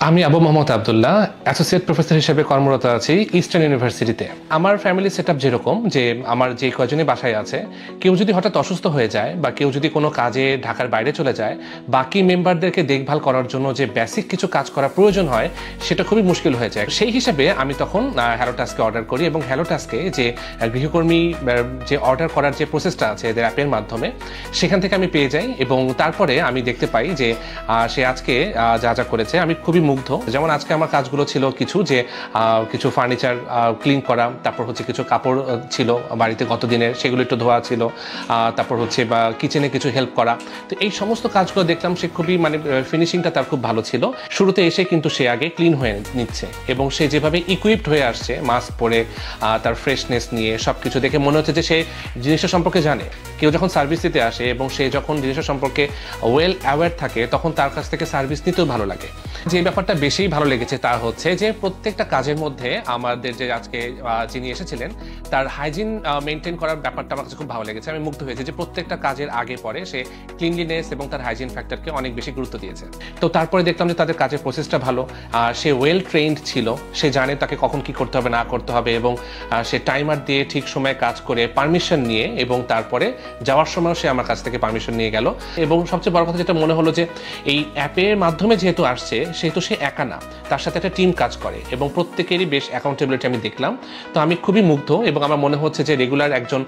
আমি Abu Mohammad Abdullah associate professor হিসেবে কর্মরত আছি ইস্টার্ন ইউনিভার্সিটিতে। আমার ফ্যামিলি সেটআপ যেরকম যে আমার যে কয়জনই বাসায় আছে, কেউ যদি হঠাৎ অসুস্থ হয়ে যায় বা কেউ যদি কোনো কাজে ঢাকার বাইরে চলে যায়, বাকি মেম্বারদেরকে দেখভাল করার জন্য যে বেসিক কিছু কাজ করা প্রয়োজন হয় সেটা খুবই মুশকিল হয়ে যায়। সেই হিসাবে আমি তখন হ্যালো টাস্কে অর্ডার করি এবং হ্যালো টাস্কে যে গৃহকর্মী যে অর্ডার করার যে প্রসেসটা আছে এদের অ্যাপের মাধ্যমে, সেখান থেকে আমি পেয়ে যাই এবং তারপরে আমি দেখতে পাই যে সে আজকে যা যা করেছে আমি খুবই মুগ্ধ। যেমন আজকে আমার কাজগুলো ছিল কিছু ফার্নিচার ক্লিন করা, তারপর হচ্ছে কিছু কাপড় ছিল বাড়িতে গত দিনের, সেগুলো একটু ধোয়া ছিল, তারপর হচ্ছে বা কিচেনে কিছু হেল্প করা। তো এই সমস্ত কাজগুলো দেখলাম সে খুবই ফিনিশিংটা তার খুব ভালো ছিল। শুরুতে এসে কিন্তু সে আগে ক্লিন হয়ে নিচ্ছে এবং সে যেভাবে ইকুইপড হয়ে আসছে মাস্ক পরে, তার ফ্রেশনেস নিয়ে সব কিছু দেখে মনে হচ্ছে যে সে জিনিসটা সম্পর্কে জানে। কেউ যখন সার্ভিস দিতে আসে এবং সে যখন জিনিসটা সম্পর্কে ওয়েল অ্যাওয়্যার থাকে তখন তার কাছ থেকে সার্ভিস নিতেও ভালো লাগে। যে ব্যাপারটা বেশি ভালো লেগেছে তা হচ্ছে যে প্রত্যেকটা কাজের মধ্যে আমাদের যে আজকে যিনি এসেছিলেন তার হাইজিন মেনটেন করার ব্যাপারটা আমার কাছে খুব ভালো লেগেছে। আমি মুগ্ধ হয়েছি যে প্রত্যেকটা কাজের আগে পরে সে ক্লিনলিনেস এবং তার হাইজিন ফ্যাক্টরকে অনেক বেশি গুরুত্ব দিয়েছে। তো তারপরে দেখলাম যে তাদের কাজের প্রসেসটা ভালো, সে ওয়েল ট্রেন্ড ছিল, সে জানে তাকে কখন কি করতে হবে না করতে হবে এবং সে টাইমার দিয়ে ঠিক সময়ে কাজ করে পারমিশন নিয়ে এবং তারপরে যাওয়ার সময়ও সে আমার কাছ থেকে পারমিশন নিয়ে গেল। এবং সবচেয়ে বড় কথা যেটা মনে হলো যে এই অ্যাপের মাধ্যমে যেহেতু আসছে সেহেতু সে একা না, তার সাথে একটা টিম কাজ করে এবং প্রত্যেকেরই বেশ অ্যাকাউন্টেবিলিটি আমি দেখলাম। তো আমি খুবই মুগ্ধ এবং আমার মনে হচ্ছে যে রেগুলার একজন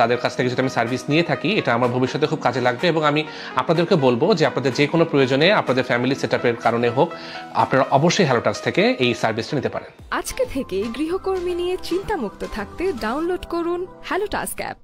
তাদের কাছ থেকে যদি আমি সার্ভিস নিয়ে থাকি এটা আমার ভবিষ্যতে খুব কাজে লাগবে। এবং আমি আপনাদেরকে বলবো যে আপনাদের যে কোনো প্রয়োজনে আপনাদের ফ্যামিলি সেটআপের কারণে হোক, আপনারা অবশ্যই হ্যালো টাস্ক থেকে এই সার্ভিসটা নিতে পারেন। আজকে থেকে গৃহকর্মী নিয়ে চিন্তামুক্ত থাকতে ডাউনলোড করুন হ্যালো টাস্ক অ্যাপ।